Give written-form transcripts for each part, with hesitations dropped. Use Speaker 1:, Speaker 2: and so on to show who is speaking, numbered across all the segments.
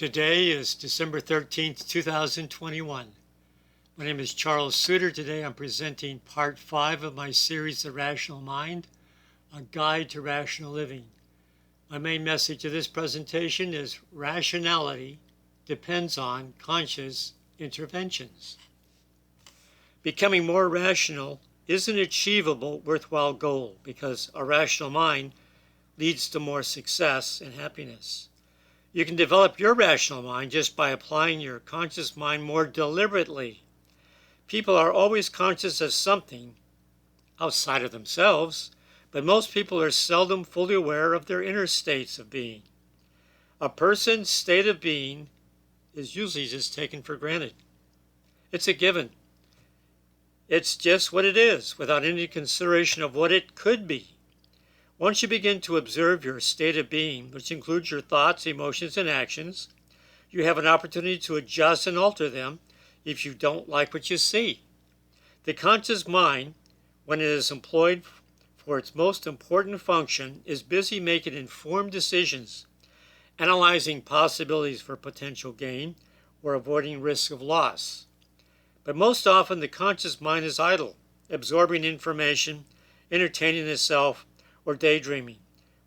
Speaker 1: Today is December 13th, 2021. My name is Charles Suter. Today I'm presenting part 5 of my series, The Rational Mind, A Guide to Rational Living. My main message of this presentation is rationality depends on conscious interventions. Becoming more rational is an achievable, worthwhile goal because a rational mind leads to more success and happiness. You can develop your rational mind just by applying your conscious mind more deliberately. People are always conscious of something outside of themselves, but most people are seldom fully aware of their inner states of being. A person's state of being is usually just taken for granted. It's a given. It's just what it is, without any consideration of what it could be. Once you begin to observe your state of being, which includes your thoughts, emotions, and actions, you have an opportunity to adjust and alter them if you don't like what you see. The conscious mind, when it is employed for its most important function, is busy making informed decisions, analyzing possibilities for potential gain, or avoiding risk of loss. But most often the conscious mind is idle, absorbing information, entertaining itself, or daydreaming,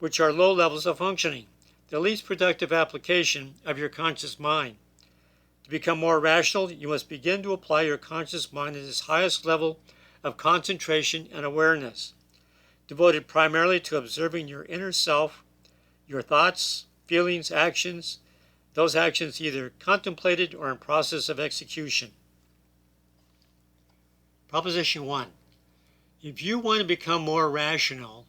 Speaker 1: which are low levels of functioning, the least productive application of your conscious mind. To become more rational, you must begin to apply your conscious mind at its highest level of concentration and awareness, devoted primarily to observing your inner self, your thoughts, feelings, actions, those actions either contemplated or in process of execution. Proposition 1. If you want to become more rational,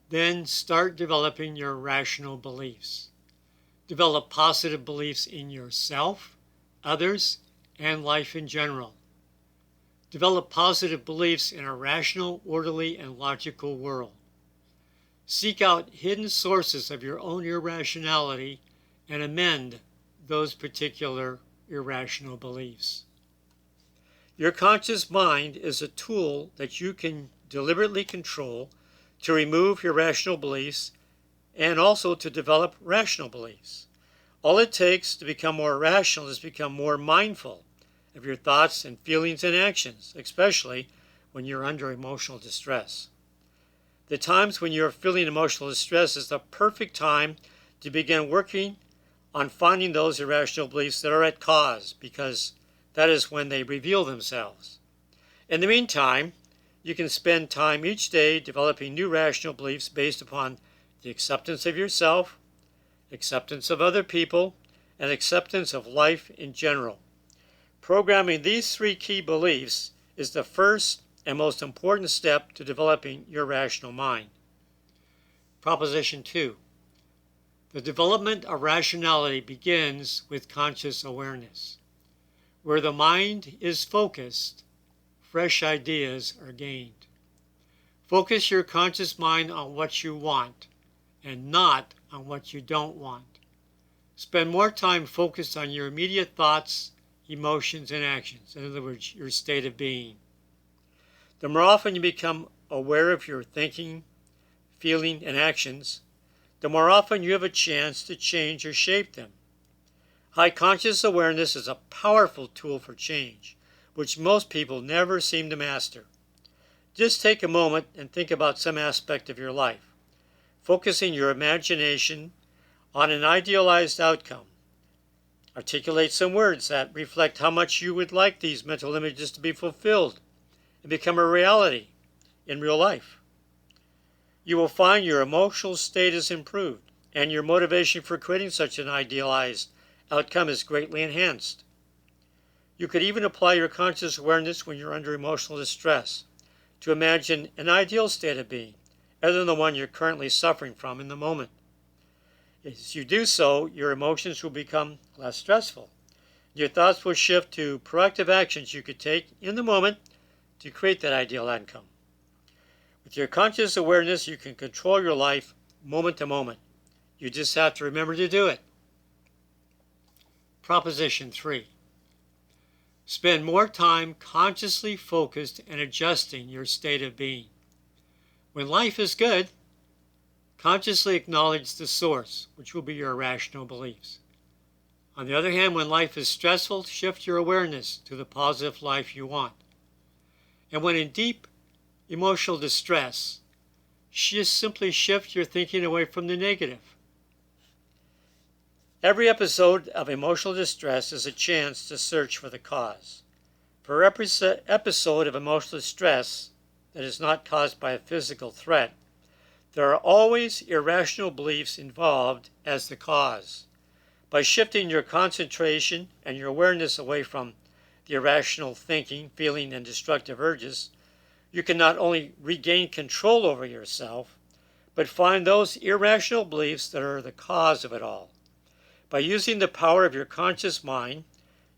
Speaker 1: then start developing your rational beliefs. Develop positive beliefs in yourself, others, and life in general. Develop positive beliefs in a rational, orderly, and logical world. Seek out hidden sources of your own irrationality and amend those particular irrational beliefs. Your conscious mind is a tool that you can deliberately control to remove irrational beliefs and also to develop rational beliefs. All it takes to become more rational is become more mindful of your thoughts and feelings and actions, especially when you're under emotional distress. The times when you're feeling emotional distress is the perfect time to begin working on finding those irrational beliefs that are at cause, because that is when they reveal themselves. In the meantime, you can spend time each day developing new rational beliefs based upon the acceptance of yourself, acceptance of other people, and acceptance of life in general. Programming these 3 key beliefs is the first and most important step to developing your rational mind. Proposition 2. The development of rationality begins with conscious awareness. Where the mind is focused, fresh ideas are gained. Focus your conscious mind on what you want and not on what you don't want. Spend more time focused on your immediate thoughts, emotions, and actions. In other words, your state of being. The more often you become aware of your thinking, feeling, and actions, the more often you have a chance to change or shape them. High conscious awareness is a powerful tool for change, which most people never seem to master. Just take a moment and think about some aspect of your life, focusing your imagination on an idealized outcome. Articulate some words that reflect how much you would like these mental images to be fulfilled and become a reality in real life. You will find your emotional state is improved, and your motivation for creating such an idealized outcome is greatly enhanced. You could even apply your conscious awareness when you're under emotional distress to imagine an ideal state of being, other than the one you're currently suffering from in the moment. As you do so, your emotions will become less stressful. Your thoughts will shift to proactive actions you could take in the moment to create that ideal outcome. With your conscious awareness, you can control your life moment to moment. You just have to remember to do it. Proposition 3. Spend more time consciously focused and adjusting your state of being. When life is good, consciously acknowledge the source, which will be your irrational beliefs. On the other hand, when life is stressful, shift your awareness to the positive life you want. And when in deep emotional distress, just simply shift your thinking away from the negative. Every episode of emotional distress is a chance to search for the cause. For every episode of emotional distress that is not caused by a physical threat, there are always irrational beliefs involved as the cause. By shifting your concentration and your awareness away from the irrational thinking, feeling, and destructive urges, you can not only regain control over yourself, but find those irrational beliefs that are the cause of it all. By using the power of your conscious mind,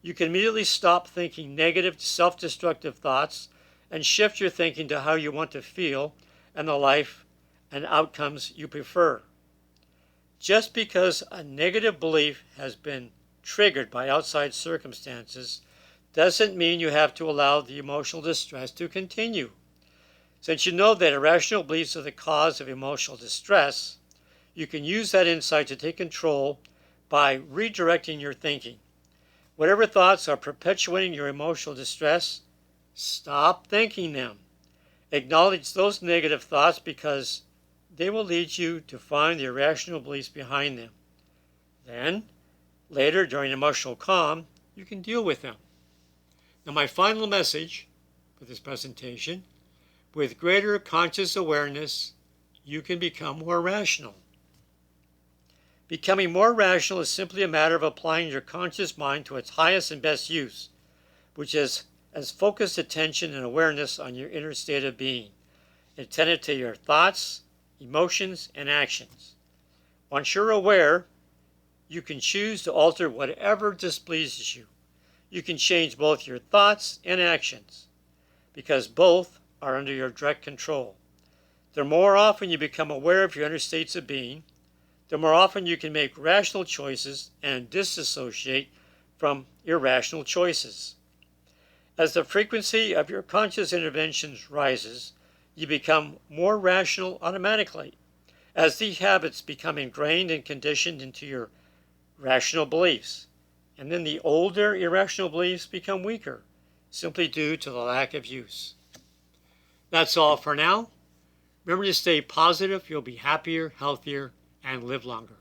Speaker 1: you can immediately stop thinking negative, self-destructive thoughts and shift your thinking to how you want to feel and the life and outcomes you prefer. Just because a negative belief has been triggered by outside circumstances doesn't mean you have to allow the emotional distress to continue. Since you know that irrational beliefs are the cause of emotional distress, you can use that insight to take control by redirecting your thinking. Whatever thoughts are perpetuating your emotional distress, stop thinking them. Acknowledge those negative thoughts because they will lead you to find the irrational beliefs behind them. Then, later during emotional calm, you can deal with them. Now, my final message for this presentation: with greater conscious awareness, you can become more rational. Becoming more rational is simply a matter of applying your conscious mind to its highest and best use, which is as focused attention and awareness on your inner state of being, intended to your thoughts, emotions, and actions. Once you're aware, you can choose to alter whatever displeases you. You can change both your thoughts and actions, because both are under your direct control. The more often you become aware of your inner states of being, the more often you can make rational choices and disassociate from irrational choices. As the frequency of your conscious interventions rises, you become more rational automatically, as these habits become ingrained and conditioned into your rational beliefs. And then the older irrational beliefs become weaker, simply due to the lack of use. That's all for now. Remember to stay positive. You'll be happier, healthier, and live longer.